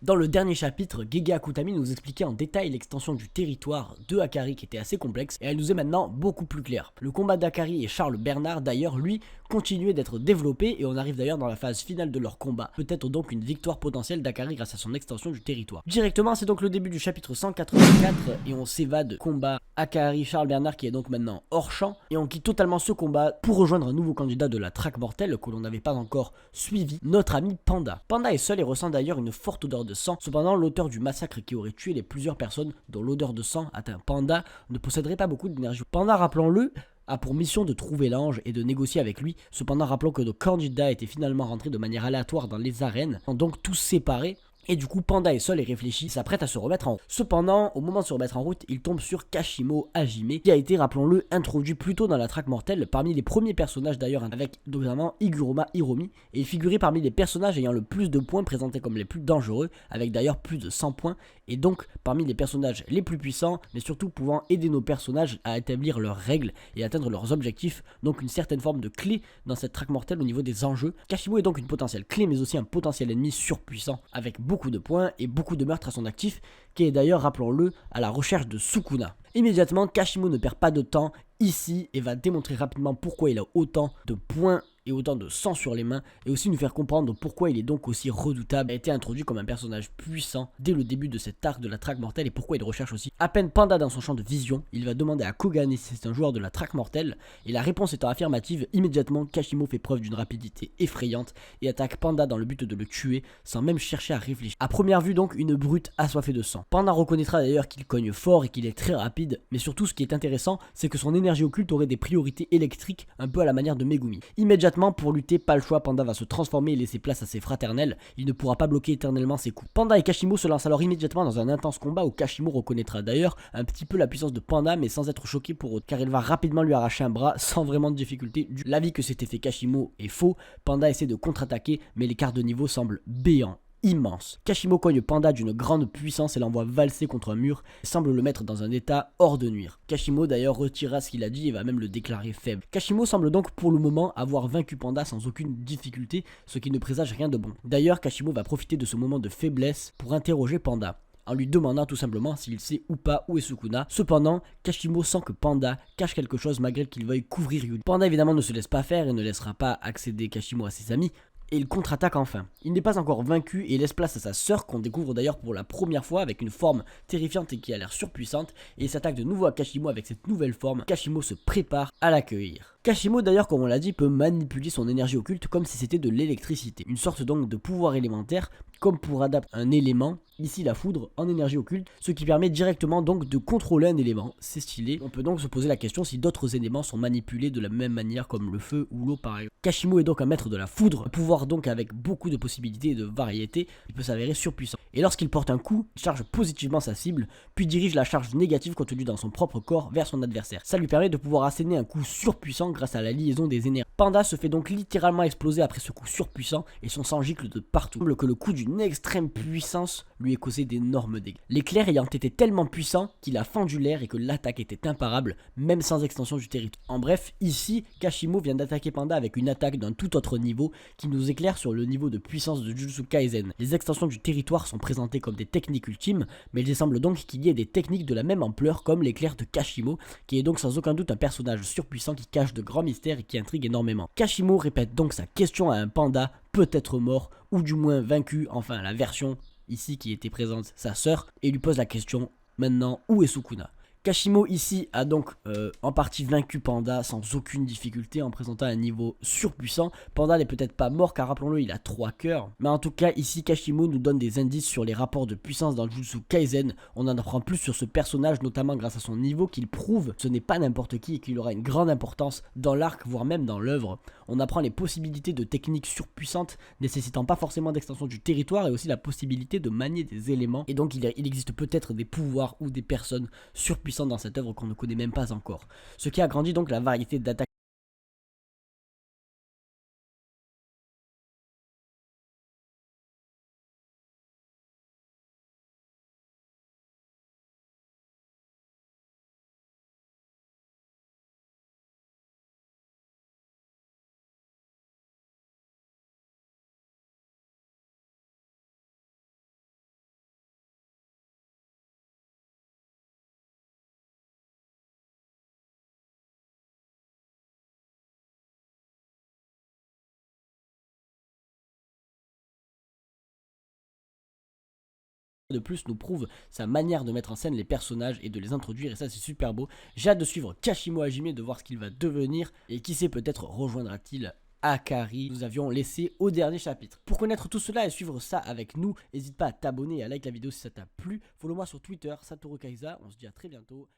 Dans le dernier chapitre, Gege Akutami nous expliquait en détail l'extension du territoire de Hakari qui était assez complexe et elle nous est maintenant beaucoup plus claire. Le combat d'Hakari et Charles Bernard d'ailleurs lui continuait d'être développé et on arrive d'ailleurs dans la phase finale de leur combat. Peut-être donc une victoire potentielle d'Hakari grâce à son extension du territoire. Directement c'est donc le début du chapitre 184 et on s'évade combat Hakari Charles Bernard qui est donc maintenant hors champ et on quitte totalement ce combat pour rejoindre un nouveau candidat de la traque mortelle que l'on n'avait pas encore suivi, notre ami Panda. Panda est seul et ressent d'ailleurs une forte odeur de sang. Cependant, l'auteur du massacre qui aurait tué plusieurs personnes dont l'odeur de sang atteint Panda ne posséderait pas beaucoup d'énergie. Panda, rappelons-le, a pour mission de trouver l'ange et de négocier avec lui. Cependant, rappelons que nos candidats étaient finalement rentrés de manière aléatoire dans les arènes, donc tous séparés. Et du coup, Panda est seul et réfléchit, s'apprête à se remettre en route. Cependant, au moment de se remettre en route, il tombe sur Kashimo Hajime, qui a été, rappelons-le, introduit plus tôt dans la traque mortelle, parmi les premiers personnages d'ailleurs, avec notamment Iguruma Hiromi, et il figurait parmi les personnages ayant le plus de points présentés comme les plus dangereux, avec d'ailleurs plus de 100 points, et donc parmi les personnages les plus puissants, mais surtout pouvant aider nos personnages à établir leurs règles et atteindre leurs objectifs, donc une certaine forme de clé dans cette traque mortelle au niveau des enjeux. Kashimo est donc une potentielle clé, mais aussi un potentiel ennemi surpuissant, avec beaucoup de points et beaucoup de meurtres à son actif, qui est d'ailleurs, rappelons-le, à la recherche de Sukuna. Immédiatement, Kashimo ne perd pas de temps ici et va démontrer rapidement pourquoi il a autant de points et autant de sang sur les mains, et aussi nous faire comprendre pourquoi il est donc aussi redoutable, a été introduit comme un personnage puissant dès le début de cet arc de la traque mortelle et pourquoi il recherche aussi à peine Panda dans son champ de vision. Il va demander à Kogane si c'est un joueur de la traque mortelle, et la réponse étant affirmative, immédiatement Kashimo fait preuve d'une rapidité effrayante et attaque Panda dans le but de le tuer sans même chercher à réfléchir. À première vue donc une brute assoiffée de sang. Panda reconnaîtra d'ailleurs qu'il cogne fort et qu'il est très rapide, mais surtout ce qui est intéressant c'est que son énergie occulte aurait des priorités électriques un peu à la manière de Megumi. Immédiatement pour lutter, pas le choix, Panda va se transformer et laisser place à ses fraternels, il ne pourra pas bloquer éternellement ses coups. Panda et Kashimo se lancent alors immédiatement dans un intense combat où Kashimo reconnaîtra d'ailleurs un petit peu la puissance de Panda mais sans être choqué pour autre, car il va rapidement lui arracher un bras sans vraiment de difficulté. L'avis que s'était fait Kashimo est faux, Panda essaie de contre-attaquer mais l'écart de niveau semble béant. Immense. Kashimo cogne Panda d'une grande puissance et l'envoie valser contre un mur et semble le mettre dans un état hors de nuire. Kashimo d'ailleurs retirera ce qu'il a dit et va même le déclarer faible. Kashimo semble donc pour le moment avoir vaincu Panda sans aucune difficulté, ce qui ne présage rien de bon. D'ailleurs, Kashimo va profiter de ce moment de faiblesse pour interroger Panda, en lui demandant tout simplement s'il sait ou pas où est Sukuna. Cependant, Kashimo sent que Panda cache quelque chose malgré qu'il veuille couvrir Yuri. Panda évidemment ne se laisse pas faire et ne laissera pas accéder Kashimo à ses amis, et il contre-attaque enfin. Il n'est pas encore vaincu et laisse place à sa sœur qu'on découvre d'ailleurs pour la première fois avec une forme terrifiante et qui a l'air surpuissante, et il s'attaque de nouveau à Kashimo avec cette nouvelle forme. Kashimo se prépare à l'accueillir. Kashimo d'ailleurs, comme on l'a dit, peut manipuler son énergie occulte comme si c'était de l'électricité, une sorte donc de pouvoir élémentaire comme pour adapter un élément, ici la foudre, en énergie occulte, ce qui permet directement donc de contrôler un élément. C'est stylé. On peut donc se poser la question si d'autres éléments sont manipulés de la même manière comme le feu ou l'eau par exemple. Kashimo est donc un maître de la foudre, un pouvoir donc avec beaucoup de possibilités et de variétés, il peut s'avérer surpuissant. Et lorsqu'il porte un coup, il charge positivement sa cible, puis dirige la charge négative contenue dans son propre corps vers son adversaire. Ça lui permet de pouvoir asséner un coup surpuissant grâce à la liaison des énergies. Panda se fait donc littéralement exploser après ce coup surpuissant et son sang gicle de partout. Il semble que le coup d'une extrême puissance lui ait causé d'énormes dégâts. L'éclair ayant été tellement puissant qu'il a fendu l'air et que l'attaque était imparable, même sans extension du territoire. En bref, ici, Kashimo vient d'attaquer Panda avec une attaque d'un tout autre niveau qui nous éclaire sur le niveau de puissance de Jujutsu Kaisen. Les extensions du territoire sont présentées comme des techniques ultimes, mais il semble donc qu'il y ait des techniques de la même ampleur comme l'éclair de Kashimo, qui est donc sans aucun doute un personnage surpuissant qui cache de grands mystères et qui intrigue énormément. Kashimo répète donc sa question à un panda, peut-être mort, ou du moins vaincu, enfin la version ici qui était présente, sa sœur, et lui pose la question, maintenant, où est Sukuna? Kashimo ici a donc en partie vaincu Panda sans aucune difficulté en présentant un niveau surpuissant. Panda n'est peut-être pas mort car rappelons-le il a 3 cœurs. Mais en tout cas ici Kashimo nous donne des indices sur les rapports de puissance dans Jujutsu Kaisen. On en apprend plus sur ce personnage notamment grâce à son niveau qu'il prouve ce n'est pas n'importe qui et qu'il aura une grande importance dans l'arc voire même dans l'œuvre. On apprend les possibilités de techniques surpuissantes nécessitant pas forcément d'extension du territoire et aussi la possibilité de manier des éléments. Et donc il existe peut-être des pouvoirs ou des personnes surpuissantes dans cette œuvre qu'on ne connaît même pas encore. Ce qui agrandit donc la variété d'attaques de plus nous prouve sa manière de mettre en scène les personnages et de les introduire, et ça c'est super beau. J'ai hâte de suivre Kashimo Hajime, de voir ce qu'il va devenir, et qui sait, peut-être rejoindra-t-il Akari, nous avions laissé au dernier chapitre. Pour connaître tout cela et suivre ça avec nous, n'hésite pas à t'abonner et à liker la vidéo si ça t'a plu. Follow-moi sur Twitter, Satoru Kaiza, on se dit à très bientôt.